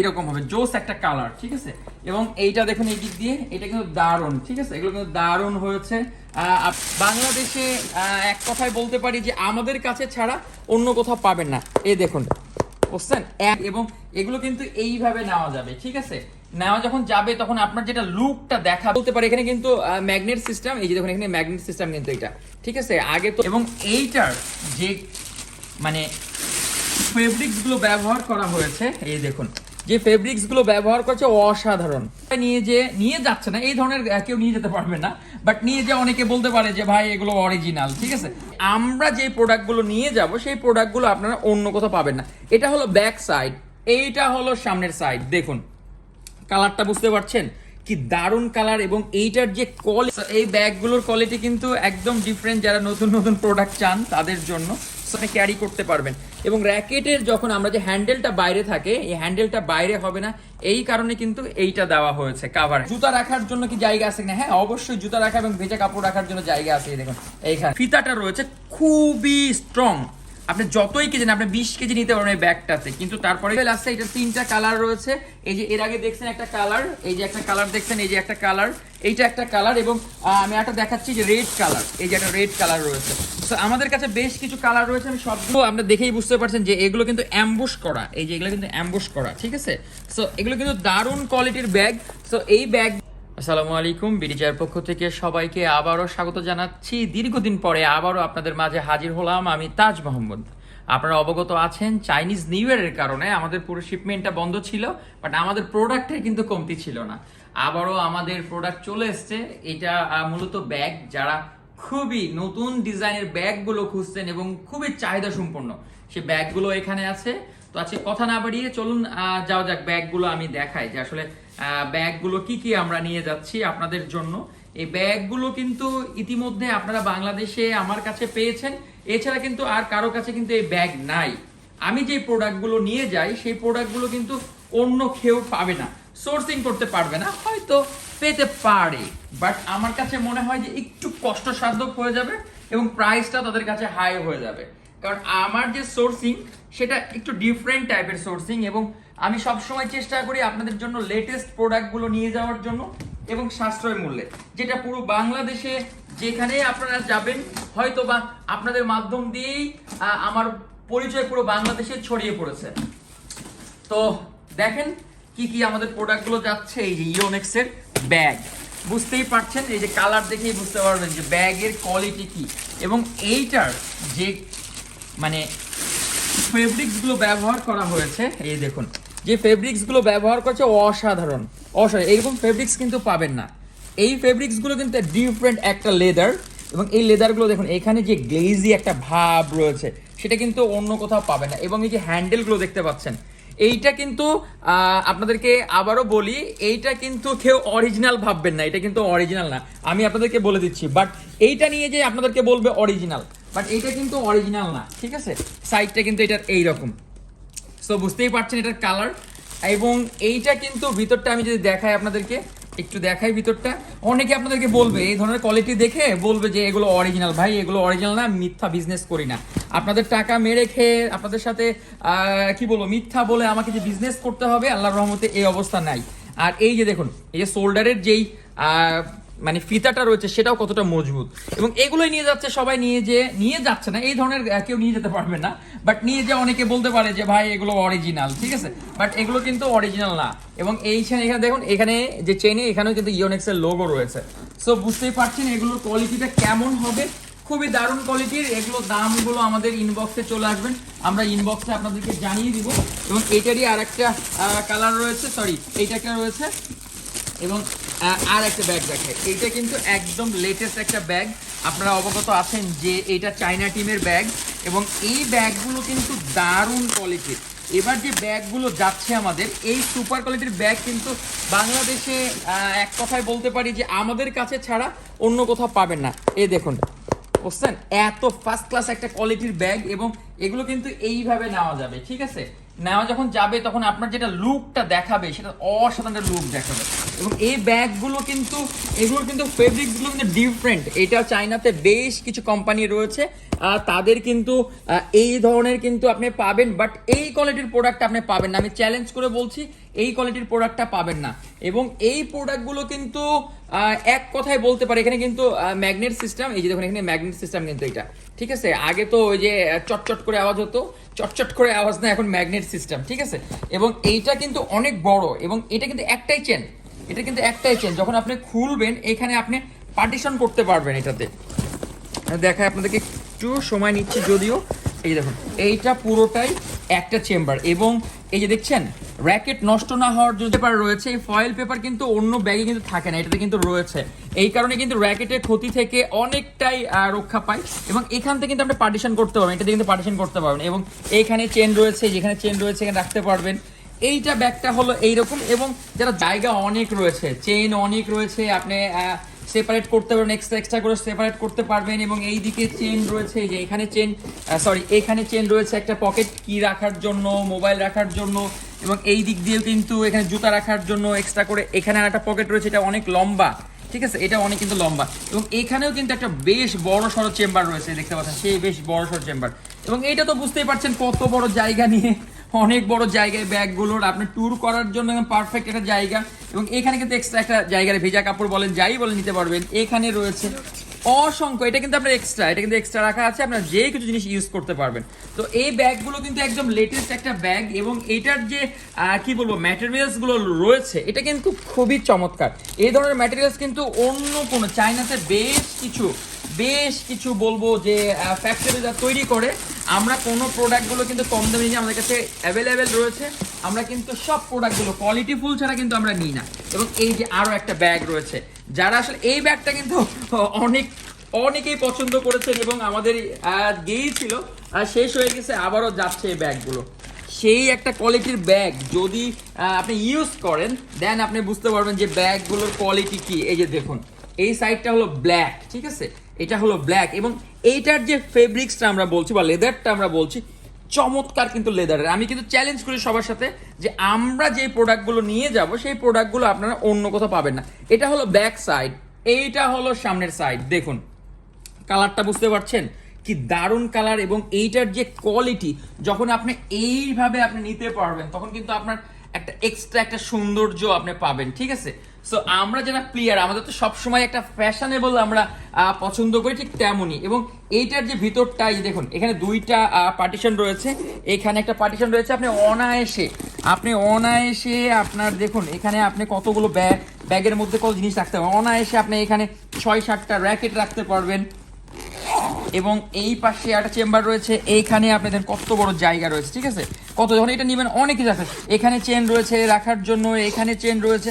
এরকম হবে জোস একটা কালার, ঠিক আছে। এবং এইটা দেখুন এই দিক দিয়ে এটা কিন্তু দারুণ, ঠিক আছে, এগুলো কিন্তু দারুণ হয়েছে। বাংলাদেশে এক কথায় বলতে পারি যে আমাদের কাছে ছাড়া অন্য কোথাও পাবেন না। এই দেখুন বুঝছেন, এবং এগুলো কিন্তু এইভাবে নেওয়া যাবে, ঠিক আছে। নেওয়া যখন যাবে তখন আপনার যেটা লুকটা দেখা বলতে পারে। এখানে কিন্তু ম্যাগনেট সিস্টেম, এই যে দেখুন এখানে ম্যাগনেট সিস্টেম কিন্তু এটা, ঠিক আছে। আগে তো এবং এইটার যে মানে ফেব্রিক্স গুলো ব্যবহার করা হয়েছে, এই দেখুন যে ফেব্রিক্স গুলো ব্যবহার করছে অসাধারণ। নিয়ে যাচ্ছে না এই ধরনের কেউ নিয়ে যেতে পারবে না, বাট নিয়ে যে অনেকে বলতে পারে যে ভাই এগুলো অরিজিনাল, ঠিক আছে। আমরা যে প্রোডাক্টগুলো নিয়ে যাব সেই প্রোডাক্টগুলো আপনারা অন্য কোথাও পাবেন না। এটা হলো ব্যাক সাইড, এইটা হলো সামনের সাইড। দেখুন কালারটা বুঝতে পারছেন কি দারুণ কালার, এবং এইটার যে কোয়ালিটি, এই ব্যাগগুলোর কোয়ালিটি কিন্তু একদম ডিফারেন্ট। যারা নতুন নতুন প্রোডাক্ট চান তাদের জন্য ক্যারি করতে পারবেন। এবং র্যাকেটের যখন আমরা যে হ্যান্ডেলটা বাইরে থাকে, এই হ্যান্ডেলটা বাইরে হবে না, এই কারণে কিন্তু এইটা দেওয়া হয়েছে কাভার। জুতা রাখার জন্য কি জায়গা আছে না? হ্যাঁ অবশ্যই জুতা রাখা এবং ভেজা কাপড় রাখার জন্য জায়গা আছে। দেখুন এইখানে ফিতাটা রয়েছে খুবই স্ট্রং। আপনি যতই কেজি না, আপনি 20 কেজি নিতে পারবেন এই ব্যাগটাতে। কিন্তু তারপরে আছে এটা 3টা কালার রয়েছে। এই যে এর আগে দেখছেন একটা কালার, এই যে একটা কালার দেখছেন, এই যে একটা কালার, এইটা একটা কালার, এবং আমি একটা দেখাচ্ছি যে রেড কালার, এই যে একটা রেড কালার রয়েছে। তো আমাদের কাছে বেশ কিছু কালার রয়েছে, আমি সবগুলো আপনি দেখেই বুঝতে পারছেন যে এগুলো কিন্তু অ্যাম্বুশ করা, এই যে এগুলো কিন্তু অ্যাম্বুশ করা, ঠিক আছে। সো এগুলো কিন্তু দারুণ কোয়ালিটির ব্যাগ। সো এই ব্যাগ আসসালামু আলাইকুম, বিডিজার পক্ষ থেকে সবাইকে আবারও স্বাগত জানাচ্ছি। দীর্ঘদিন পরে আবারও আপনাদের মাঝে হাজির হলাম আমি, তাজ মোহাম্মদ। আপনারা অবগত আছেন চাইনিজ নিউ ইয়ারের কারণে আমাদের পুরো শিপমেন্টটা বন্ধ ছিল, বাট আমাদের প্রোডাক্টের কিন্তু কমতি ছিল না। আবারও আমাদের প্রোডাক্ট চলে এসছে। এটা মূলত ব্যাগ, যারা খুবই নতুন ডিজাইনের ব্যাগগুলো খুঁজছেন এবং খুবই চাহিদা সম্পন্ন, সেই ব্যাগগুলো এখানে আছে। তো আজকে কথা না বাড়িয়ে চলুন যাওয়া যাক, ব্যাগগুলো আমি দেখাই যে আসলে ব্যাগগুলো কি কি আমরা নিয়ে যাচ্ছি আপনাদের জন্য। এই ব্যাগগুলো কিন্তু ইতিমধ্যে আপনারা বাংলাদেশে আমার কাছে পেয়েছেন, এছাড়া কিন্তু আর কারো কাছে কিন্তু এই ব্যাগ নাই। আমি যে প্রোডাক্টগুলো নিয়ে যাই সেই প্রোডাক্টগুলো কিন্তু অন্য কেউ পাবে না, সোর্সিং করতে পারবে না, হয়তো পেতে পারে, বাট আমার কাছে মনে হয় যে একটু কষ্টসাধ্য হয়ে যাবে এবং প্রাইসটা তাদের কাছে হাই হয়ে যাবে। কারণ আমার যে সোর্সিং সেটা একটু ডিফারেন্ট টাইপের সোর্সিং, এবং আমি সবসময় চেষ্টা করি আপনাদের জন্য লেটেস্ট প্রোডাক্টগুলো নিয়ে যাওয়ার জন্য এবং সাশ্রয় মূল্যে, যেটা পুরো বাংলাদেশে যেখানে আপনারা যাবেন হয়তো বা আপনাদের মাধ্যম দিয়েই আমার পরিচয় পুরো বাংলাদেশে ছড়িয়ে পড়েছে। তো দেখেন কি কি আমাদের প্রোডাক্টগুলো যাচ্ছে। এই যে ইওনেক্সের ব্যাগ, বুঝতেই পারছেন, এই যে কালার দেখেই বুঝতে পারবেন যে ব্যাগের কোয়ালিটি কি, এবং এইটার যে মানে ফেব্রিক্সগুলো ব্যবহার করা হয়েছে, এই দেখুন যে ফেব্রিক্সগুলো ব্যবহার করছে অসাধারণ অসাধারণ। এরকম ফেব্রিক্স কিন্তু পাবেন না। এই ফেব্রিক্সগুলো কিন্তু ডিফারেন্ট একটা লেদার, এবং এই লেদারগুলো দেখুন এখানে যে গ্লেজি একটা ভাব রয়েছে সেটা কিন্তু অন্য কোথাও পাবেন না। এবং এই যে হ্যান্ডেলগুলো দেখতে পাচ্ছেন, এইটা কিন্তু আপনাদেরকে আবারও বলি, এইটা কিন্তু কেউ অরিজিনাল ভাববেন না, এটা কিন্তু অরিজিনাল না, আমি আপনাদেরকে বলে দিচ্ছি। বাট এইটা নিয়ে যে আপনাদেরকে বলবে অরিজিনাল, বাট এইটা কিন্তু অরিজিনাল না, ঠিক আছে। সাইডটা কিন্তু এটার এইরকম, সো বুঝতেই পারছেন এটার কালার। এবং এইটা কিন্তু ভিতরটা আমি যদি দেখাই আপনাদেরকে, একটু দেখাই ভিতরটা, অনেকে আপনাদেরকে বলবে এই ধরনের কোয়ালিটি দেখে বলবে যে এগুলো অরিজিনাল। ভাই এগুলো অরিজিনাল না, মিথ্যা বিজনেস করি না। আপনাদের টাকা মেরে খেয়ে আপনাদের সাথে কি বলবো মিথ্যা বলে আমাকে যে বিজনেস করতে হবে, আল্লাহর রহমতে এই অবস্থা নাই। আর এই যে দেখুন এই যে শোল্ডারের যেই মানে ফিতাটা রয়েছে সেটাও কতটা মজবুত, এবং এগুলোই নিয়ে যাচ্ছে সবাই। নিয়ে যাচ্ছে না এই ধরনের কেউ নিয়ে যেতে পারবে না, বাট নিয়ে যে অনেকে বলতে পারে যে ভাই এগুলো অরিজিনাল, ঠিক আছে, বাট এগুলো কিন্তু অরিজিনাল না। এবং এখানে দেখুন এখানে যে চেনে এখানেও কিন্তু ইওনেক্সের লোগো রয়েছে। সো বুঝতেই পারছেন এগুলোর কোয়ালিটিটা কেমন হবে, খুবই দারুণ কোয়ালিটির। এগুলো দামগুলো আমাদের ইনবক্সে চলে আসবেন, আমরা ইনবক্সে আপনাদেরকে জানিয়ে দিব। এবং এইটারই আর একটা কালার রয়েছে, সরি এইটা একটা রয়েছে। এবং আর একটা ব্যাগ দেখে, এইটা কিন্তু একদম লেটেস্ট একটা ব্যাগ। আপনারা অবগত আছেন যে এটা চায়না টিমের ব্যাগ, এবং এই ব্যাগগুলো কিন্তু দারুণ কোয়ালিটির। এবার যে ব্যাগগুলো যাচ্ছে আমাদের, এই সুপার কোয়ালিটির ব্যাগ কিন্তু বাংলাদেশে এক কথায় বলতে পারি যে আমাদের কাছে ছাড়া অন্য কোথাও পাবেন না। এই দেখুন বুঝছেন, এত ফার্স্ট ক্লাস একটা কোয়ালিটির ব্যাগ, এবং এগুলো কিন্তু এইভাবে নেওয়া যাবে, ঠিক আছে। নেওয়া যখন যাবে তখন আপনার যেটা লুকটা দেখাবে সেটা অসাধারণ লুক দেখাবে। এবং এই ব্যাগগুলো কিন্তু এগুলোর কিন্তু ফেব্রিক্সগুলো কিন্তু ডিফারেন্ট। এটা চায়নাতে বেশ কিছু কোম্পানি রয়েছে, তাদের কিন্তু এই ধরনের কিন্তু আপনি পাবেন, বাট এই কোয়ালিটির প্রোডাক্ট আপনি পাবেন না। আমি চ্যালেঞ্জ করে বলছি এই কোয়ালিটির প্রোডাক্টটা পাবেন না। এবং এই প্রোডাক্টগুলো কিন্তু এক কথায় বলতে পারে এখানে কিন্তু ম্যাগনেট সিস্টেম, এই যে দেখুন এখানে ম্যাগনেট সিস্টেম কিন্তু এটা, ঠিক আছে। আগে তো ওই যে চটচট করে আওয়াজ হতো, চটচট করে আওয়াজ না, এখন ম্যাগনেট সিস্টেম, ঠিক আছে। এবং এইটা কিন্তু অনেক বড়, এবং এটা কিন্তু একটাই চেন, এটা কিন্তু একটাই চেন। যখন আপনি খুলবেন এখানে আপনি পার্টিশন করতে পারবেন এটাতে। দেখায় আপনাদেরকে, একটু সময় নিচ্ছি যদিও। এই দেখুন এইটা পুরোটাই একটা চেম্বার, এবং এই যে দেখছেন র্যাকেট নষ্ট না হওয়ার যে পেপার রয়েছে, এই ফয়েল পেপার কিন্তু অন্য ব্যাগে কিন্তু থাকে না, এটাতে কিন্তু রয়েছে। এই কারণে কিন্তু র্যাকেটের ক্ষতি থেকে অনেকটাই রক্ষা পায়। এবং এখান থেকে কিন্তু আপনি পার্টিশন করতে পারবেন, এটাতে কিন্তু পার্টিশন করতে পারবেন। এবং এইখানে চেন রয়েছে, যেখানে চেন রয়েছে এখানে রাখতে পারবেন। এইটা ব্যাগটা হলো এইরকম, এবং যারা জায়গা অনেক রয়েছে, চেন অনেক রয়েছে, আপনি সেপারেট করতে পারবেন, এক্সট্রা করে সেপারেট করতে পারবেন। এবং এই দিকে চেন রয়েছে, যে এখানে চেন এখানে চেন রয়েছে একটা পকেট কি রাখার জন্য, মোবাইল রাখার জন্য। এবং এই দিক দিয়েও কিন্তু এখানে জুতা রাখার জন্য এক্সট্রা করে এখানে একটা পকেট রয়েছে, এটা অনেক লম্বা, ঠিক আছে, এটা অনেক কিন্তু লম্বা। এবং এখানেও কিন্তু একটা বেশ বড় সড়ো চেম্বার রয়েছে, দেখতে পাচ্ছেন সেই বেশ বড় সড়ো চেম্বার। এবং এইটা তো বুঝতেই পারছেন কত বড় জায়গা নিয়ে, অনেক বড় জায়গায় ব্যাগগুলোর আপনি ট্যুর করার জন্য পারফেক্ট একটা জায়গা। এবং এখানে কিন্তু এক্সট্রা একটা জায়গায় ভেজা কাপড় বলেন যাই বলেন নিতে পারবেন, এখানে রয়েছে অসংখ্য। এটা কিন্তু আপনার এক্সট্রা, এটা কিন্তু এক্সট্রা রাখা আছে, আপনার যে কিছু জিনিস ইউজ করতে পারবেন। তো এই ব্যাগগুলো কিন্তু একদম লেটেস্ট একটা ব্যাগ, এবং এটার যে কি বলবো ম্যাটেরিয়ালস গুলো রয়েছে এটা কিন্তু খুবই চমৎকার। এই ধরনের ম্যাটেরিয়ালস কিন্তু অন্য কোনো চায়নাতে বেশ কিছু বলবো যে ফ্যাক্টরি যা তৈরি করে, আমরা কোনো প্রোডাক্টগুলো কিন্তু কম দামে নিই, আমাদের কাছে অ্যাভেলেবেল রয়েছে। আমরা কিন্তু সব প্রোডাক্টগুলো কোয়ালিটি ফুল ছাড়া কিন্তু আমরা নিই না। এবং এই যে আরও একটা ব্যাগ রয়েছে, যারা আসলে এই ব্যাগটা কিন্তু অনেকেই পছন্দ করেছেন, এবং আমাদের গিয়েছিল শেষ হয়ে গেছে, আবারও যাচ্ছে এই ব্যাগগুলো। সেই একটা কোয়ালিটির ব্যাগ যদি আপনি ইউজ করেন, দেন আপনি বুঝতে পারবেন যে ব্যাগগুলোর কোয়ালিটি কি। এই যে দেখুন এই সাইডটা হলো ব্ল্যাক, ঠিক আছে, এটা হলো ব্ল্যাক। এবং এইটার যে ফেব্রিক্সটা আমরা বলছি বা লেদারটা আমরা বলছি, চমৎকার কিন্তু লেদারের। আমি কিন্তু চ্যালেঞ্জ করি সবার সাথে যে আমরা যে প্রোডাক্টগুলো নিয়ে যাব সেই প্রোডাক্টগুলো আপনারা অন্য কোথাও পাবেন না। এটা হলো ব্যাক সাইড, এইটা হলো সামনের সাইড। দেখুন কালারটা বুঝতে পারছেন কি দারুণ কালার। এবং এইটার যে কোয়ালিটি, যখন আপনি এইভাবে আপনি নিতে পারবেন তখন কিন্তু আপনার একটা এক্সট্রা একটা সৌন্দর্য আপনি পাবেন, ঠিক আছে। সো আমরা যারা প্লেয়ার, আমাদের তো সবসময় একটা ফ্যাশনেবল আমরা পছন্দ করি, ঠিক তেমনই। এবং এইটার যে ভিতরটাই দেখুন, এখানে দুইটা পার্টিশন রয়েছে, এখানে একটা পার্টিশন রয়েছে। আপনি অনায়াসে আপনার দেখুন এখানে আপনি কতগুলো ব্যাগের মধ্যে কত জিনিস রাখতে পারবেন অনায়াসে। আপনি এখানে 6-7টা র্যাকেট রাখতে পারবেন। এবং এই পাশে একটা চেম্বার রয়েছে, এইখানে আপনাদের কত বড় জায়গা রয়েছে, ঠিক আছে। যখন এটা নেবেন অনেক কিছু আছে, এখানে চেন রয়েছে রাখার জন্য, এখানে চেন রয়েছে,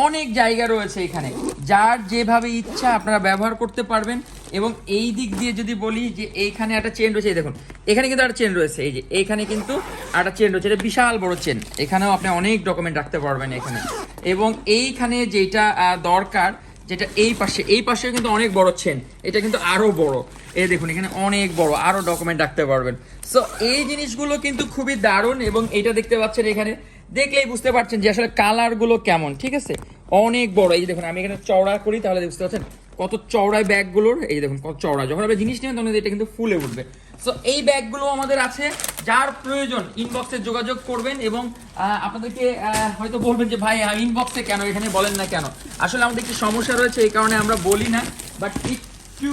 অনেক জায়গা রয়েছে এখানে, যার যেভাবে ইচ্ছা আপনারা ব্যবহার করতে পারবেন। এবং এই দিক দিয়ে যদি বলি যে এইখানে একটা চেন রয়েছে, দেখুন এখানে কিন্তু একটা চেন রয়েছে, এই যে এইখানে কিন্তু একটা চেন রয়েছে, এটা বিশাল বড় চেন, এখানেও আপনি অনেক ডকুমেন্ট রাখতে পারবেন এখানে। এবং এইখানে যেটা দরকার, যেটা এই পাশে কিন্তু অনেক বড় চেন, এটা কিন্তু আরো বড়, এই দেখুন এখানে অনেক বড়, আরো ডকুমেন্ট রাখতে পারবেন। সো এই জিনিসগুলো কিন্তু খুবই দারুণ। এবং এটা দেখতে পাচ্ছেন, এখানে দেখলেই বুঝতে পারছেন যে আসলে কালার গুলো কেমন, ঠিক আছে, অনেক বড়। এই যে দেখুন আমি এখানে চওড়া করি, তাহলে বুঝতে পারছেন কত চওড়ায় ব্যাগগুলোর, এই যে দেখুন কত চওড়া। যখন আপনি জিনিস নেবেন তখন এটা কিন্তু ফুলে উঠবে। সো এই ব্যাগগুলো আমাদের আছে, যার প্রয়োজন ইনবক্সে যোগাযোগ করবেন। এবং আপনাদেরকে হয়তো বলবেন যে ভাই ইনবক্সে কেন, এখানে বলেন না কেন। আসলে আমাদের একটি সমস্যা রয়েছে, এই কারণে আমরা বলি না, বাট একটু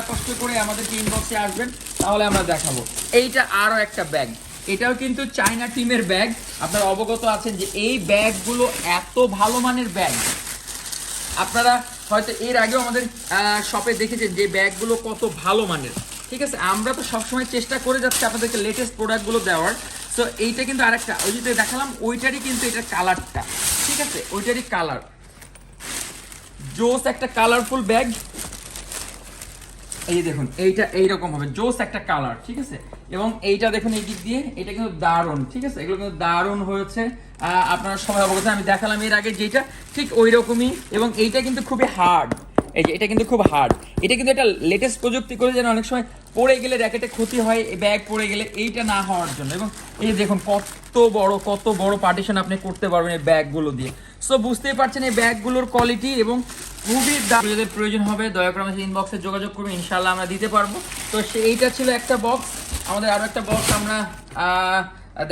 কষ্ট করে আমাদেরকে ইনবক্সে আসবেন, তাহলে আমরা দেখাবো। এইটা আরও একটা ব্যাগ, এটাও কিন্তু চায়না টিমের ব্যাগ। আপনারা অবগত আছেন যে এই ব্যাগগুলো এত ভালো মানের ব্যাগ, আপনারা হয়তো এর আগেও আমাদের শপে দেখেছেন যে ব্যাগগুলো কত ভালো মানের, ঠিক আছে। আমরা তো সবসময় চেষ্টা করে যাচ্ছি আপনাদেরকে লেটেস্ট প্রোডাক্টগুলো দেওয়ার। সো এইটা কিন্তু আরেকটা, ওই যে দেখালাম ওইটারই কিন্তু এটা কালারটা, ঠিক আছে, ওইটারই কালার, জোস একটা কালারফুল ব্যাগ। এই দেখুন এইটা এইরকম হবে, জোস একটা কালার, ঠিক আছে। এবং এইটা দেখুন এই দিক দিয়ে, এটা কিন্তু দারুণ, ঠিক আছে, এগুলো কিন্তু দারুণ হয়েছে। আপনারা সবাই অবগত, আমি দেখালাম এর আগে যেটা ঠিক ওই রকমই। এবং এইটা কিন্তু খুবই হার্ড, এই যে এটা কিন্তু খুব হার্ড, এটা কিন্তু একটা লেটেস্ট প্রযুক্তি করে, যেন অনেক সময় পড়ে গেলে র্যাকেটে ক্ষতি হয়, ব্যাগ পড়ে গেলে, এইটা না হওয়ার জন্য। এবং এই যে দেখুন কত বড় পার্টিশন আপনি করতে পারবেন এই ব্যাগগুলো দিয়ে। সো বুঝতেই পারছেন এই ব্যাগগুলোর কোয়ালিটি। এবং খুবই যাদের প্রয়োজন হবে দয়া করে আমাদের ইনবক্সে যোগাযোগ করবেন, ইনশাল্লাহ আমরা দিতে পারবো। তো এইটা ছিল একটা বক্স, আমাদের আরও একটা বক্স আমরা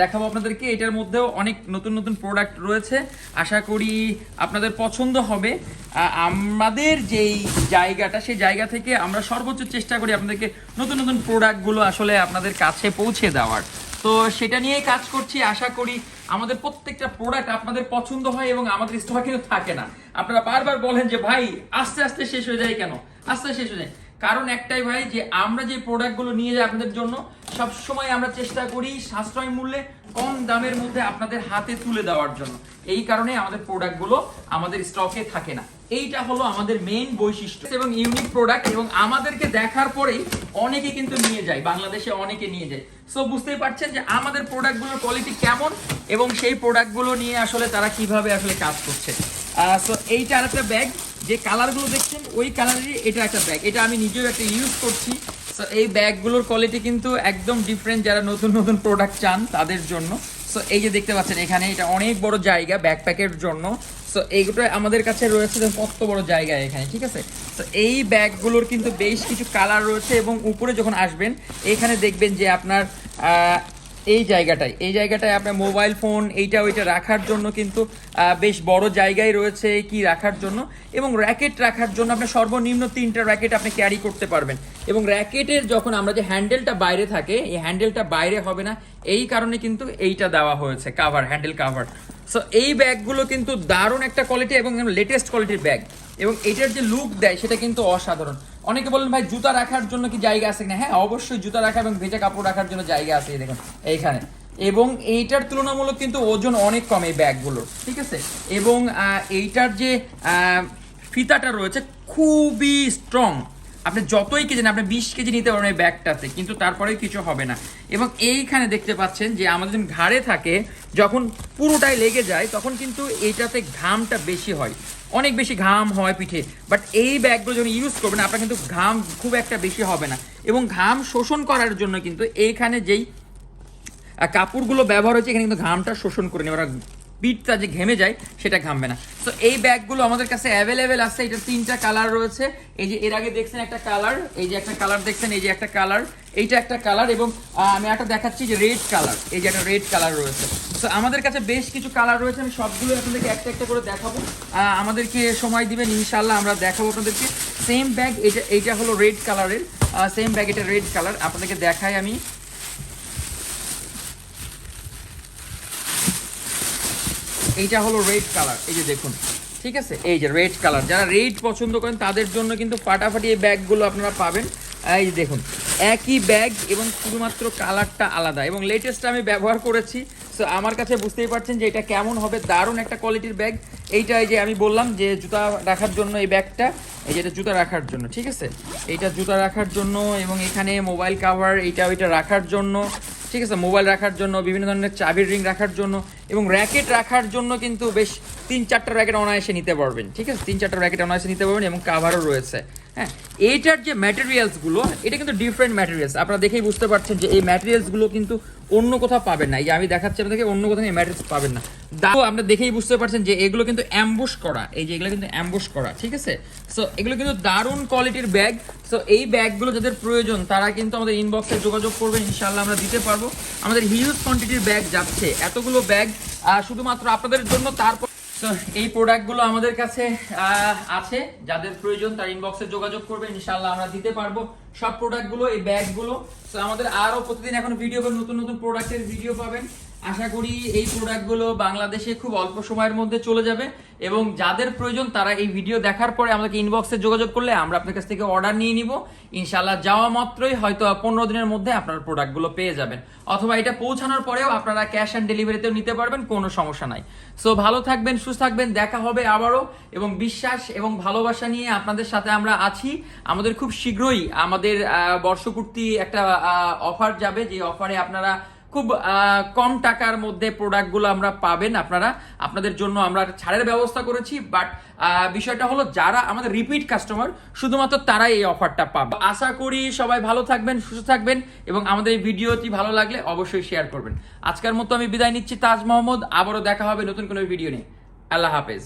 দেখাবো আপনাদেরকে। এটার মধ্যেও অনেক নতুন নতুন প্রোডাক্ট রয়েছে, আশা করি আপনাদের পছন্দ হবে। আমাদের যেই জায়গাটা, সেই জায়গা থেকে আমরা সর্বোচ্চ চেষ্টা করি আপনাদেরকে নতুন নতুন প্রোডাক্টগুলো আসলে আপনাদের কাছে পৌঁছে দেওয়ার। তো সেটা নিয়েই কাজ করছি। আশা করি আমাদের প্রত্যেকটা প্রোডাক্ট আপনাদের পছন্দ হয় এবং আমাদের স্টক কিন্তু থাকে না। আপনারা বারবার বলেন যে ভাই আস্তে আস্তে শেষ হয়ে যায় কেন, আস্তে শেষ হয়ে যায়। কারণ একটাই ভাই, যে আমরা যে প্রোডাক্টগুলো নিয়ে যাই আপনাদের জন্য, সব সময় আমরা চেষ্টা করি সাশ্রয় মূল্যে কম দামের মধ্যে আপনাদের হাতে তুলে দেওয়ার জন্য। এই কারণে আমাদের প্রোডাক্টগুলো আমাদের স্টকে থাকে না। এইটা হলো আমাদের মেইন বৈশিষ্ট্য এবং ইউনিক প্রোডাক্ট, এবং আমাদেরকে দেখার পরেই অনেকে কিন্তু নিয়ে যায়, বাংলাদেশে অনেকে নিয়ে যায়। সো বুঝতেই পারছেন যে আমাদের প্রোডাক্টগুলোর কোয়ালিটি কেমন এবং সেই প্রোডাক্টগুলো নিয়ে আসলে তারা কিভাবে আসলে কাজ করছে। সো এইটা আরেকটা ব্যাগ, যে কালারগুলো দেখছেন ওই কালারেরই এটা একটা ব্যাগ, এটা আমি নিজেও একটা ইউজ করছি। সো এই ব্যাগগুলোর কোয়ালিটি কিন্তু একদম ডিফারেন্ট, যারা নতুন নতুন প্রোডাক্ট চান তাদের জন্য। সো এই যে দেখতে পাচ্ছেন এখানে, এটা অনেক বড় জায়গা ব্যাকপ্যাকের জন্য। সো এইগুলো আমাদের কাছে রয়েছে কত বড় জায়গা এখানে, ঠিক আছে। তো এই ব্যাগগুলোর কিন্তু বেশ কিছু কালার রয়েছে, এবং উপরে যখন আসবেন এখানে দেখবেন যে আপনার এই জায়গাটায় আপনার মোবাইল ফোন এইটা ওইটা রাখার জন্য কিন্তু বেশ বড় জায়গায় রয়েছে কি রাখার জন্য, এবং র্যাকেট রাখার জন্য আপনার সর্বনিম্ন 3টা র্যাকেট আপনি ক্যারি করতে পারবেন। এবং র্যাকেটের যখন আমরা যে হ্যান্ডেলটা বাইরে থাকে, এই হ্যান্ডেলটা বাইরে হবে না, এই কারণে কিন্তু এইটা দেওয়া হয়েছে কাভার, হ্যান্ডেল কাভার। সো এই ব্যাগগুলো কিন্তু দারুণ একটা কোয়ালিটি এবং লেটেস্ট কোয়ালিটির ব্যাগ, এবং এটার যে লুক দেয় সেটা কিন্তু অসাধারণ। অনেকে বলেন ভাই জুতা রাখার জন্য কি জায়গা আছে কিনা? হ্যাঁ, অবশ্যই জুতা রাখা এবং ভেজা কাপড় রাখার জন্য জায়গা আছে, দেখুন এইখানে। এবং এইটার তুলনামূলক কিন্তু ওজন অনেক কম এই ব্যাগগুলোর, ঠিক আছে। এবং এইটার যে ফিতাটা রয়েছে খুবই স্ট্রং, আপনি যতই কেজি আপনি 20 কেজি নিতে পারবেন এই ব্যাগটাতে, কিন্তু তারপরেও কিছু হবে না। এবং এইখানে দেখতে পাচ্ছেন যে আমাদের যখন ঘাড়ে থাকে, যখন পুরোটাই লেগে যায় তখন কিন্তু এইটাতে ঘামটা বেশি হয়, অনেক বেশি ঘাম হয় পিঠে। বাট এই ব্যাগগুলো যখন ইউজ করবেন আপনার কিন্তু ঘাম খুব একটা বেশি হবে না, এবং ঘাম শোষণ করার জন্য কিন্তু এইখানে যেই কাপড়গুলো ব্যবহার হচ্ছে এখানে কিন্তু ঘামটা শোষণ করে নেবে, ওরা পিঠটা যে ঘেমে যায় সেটা ঘামবে না। তো এই ব্যাগগুলো আমাদের কাছে অ্যাভেলেবেল আছে। এটা 3টা কালার রয়েছে, এই যে এর আগে দেখছেন একটা কালার, এই যে একটা কালার দেখছেন, এই যে একটা কালার, এইটা একটা কালার, এবং আমি একটা দেখাচ্ছি যে রেড কালার, এই যে একটা রেড কালার রয়েছে। তো আমাদের কাছে বেশ কিছু কালার রয়েছে, আমি সবগুলো আপনাদেরকে একটা একটা করে দেখাবো। আমাদেরকে সময় দিবেন ইনশাল্লাহ, আমরা দেখাবো আপনাদেরকে। সেম ব্যাগ, এইটা হলো রেড কালারের, সেম ব্যাগ, এটা রেড কালার, আপনাদেরকে দেখাই আমি। এইটা হলো রেড কালার, এই যে দেখুন, ঠিক আছে। এই যে রেড কালার, যারা রেড পছন্দ করেন তাদের জন্য কিন্তু ফাটাফাটি এই ব্যাগগুলো আপনারা পাবেন। এই যে দেখুন, একই ব্যাগ এবং শুধুমাত্র কালারটা আলাদা, এবং লেটেস্ট আমি ব্যবহার করেছি। সো আমার কাছে বুঝতেই পারছেন যে এটা কেমন হবে, দারুণ একটা কোয়ালিটির ব্যাগ। এইটা এই যে আমি বললাম যে জুতা রাখার জন্য এই ব্যাগটা, এই যে এটা জুতা রাখার জন্য, ঠিক আছে, এইটা জুতা রাখার জন্য, এবং এখানে মোবাইল কাভার এইটা ওইটা রাখার জন্য, ঠিক আছে, মোবাইল রাখার জন্য, বিভিন্ন ধরনের চাবির রিং রাখার জন্য, এবং র্যাকেট রাখার জন্য কিন্তু বেশ 3-4টা র্যাকেট অনায়াসে নিতে পারবেন, ঠিক আছে, 3-4টা র্যাকেট অনায়াসে নিতে পারবেন, এবং কাভারও রয়েছে। হ্যাঁ, এইটার যে ম্যাটেরিয়ালসগুলো, এটা কিন্তু ডিফারেন্ট ম্যাটেরিয়ালস, আপনারা দেখেই বুঝতে পারছেন যে এই ম্যাটেরিয়ালসগুলো কিন্তু অন্য কোথাও পাবেন না। এই যে আমি দেখাচ্ছি আপনাদেরকে, অন্য কোথাও এই ম্যাটেরিয়ালস পাবেন না। আপনারা দেখেই বুঝতে পারছেন যে এগুলো কিন্তু অ্যাম্বুশ করা, এই যে এগুলো কিন্তু অ্যাম্বুশ করা, ঠিক আছে। সো এগুলো কিন্তু দারুণ কোয়ালিটির ব্যাগ। সো এই ব্যাগগুলো যাদের প্রয়োজন তারা কিন্তু আমাদের ইনবক্সে যোগাযোগ করবেন, ইনশাআল্লাহ আমরা দিতে পারবো। আমাদের হিউজ কোয়ান্টিটির ব্যাগ যাচ্ছে, এতগুলো ব্যাগ শুধুমাত্র আপনাদের জন্য। তারপর তো এই প্রোডাক্টগুলো আমাদের কাছে আছে, যাদের প্রয়োজন তার ইনবক্সে যোগাযোগ করবেন, ইনশাআল্লাহ আমরা দিতে পারবো সব প্রোডাক্টগুলো, এই ব্যাগগুলো। তো আমাদের আরো প্রতিদিন এখন ভিডিও পাবেন, নতুন নতুন প্রোডাক্টের ভিডিও পাবেন। আশা করি এই প্রোডাক্টগুলো বাংলাদেশে খুব অল্প সময়ের মধ্যে চলে যাবে, এবং যাদের প্রয়োজন তারা এই ভিডিও দেখার পরে আমাদেরকে ইনবক্সে যোগাযোগ করলে আমরা আপনার কাছ থেকে অর্ডার নিয়ে নিব। ইনশাআল্লাহ যাওয়া মাত্রই হয়তো 15 দিনের মধ্যে আপনার প্রোডাক্টগুলো পেয়ে যাবেন, অথবা এটা পৌঁছানোর পরেও আপনারা ক্যাশ অন ডেলিভারিতেও নিতে পারবেন, কোনো সমস্যা নাই। সো ভালো থাকবেন, সুস্থ থাকবেন, দেখা হবে আবারও, এবং বিশ্বাস এবং ভালোবাসা নিয়ে আপনাদের সাথে আমরা আছি। আমাদের খুব শীঘ্রই আমাদের বর্ষপূর্তি একটা অফার যাবে, যে অফারে আপনারা খুব কম টাকার মধ্যে প্রোডাক্টগুলো আমরা পাবেন। আপনাদের জন্য আমরা ছাড়ের ব্যবস্থা করেছি, বাট বিষয়টা হলো যারা আমাদের রিপিট কাস্টমার শুধুমাত্র তারাই এই অফারটা পাবে। আশা করি সবাই ভালো থাকবেন, সুস্থ থাকবেন, এবং আমাদের এই ভিডিওটি ভালো লাগলে অবশ্যই শেয়ার করবেন। আজকের মতো আমি বিদায় নিচ্ছি, তাজ মোহাম্মদ। আবারও দেখা হবে নতুন কোনো ভিডিও নিয়ে। আল্লাহ হাফেজ।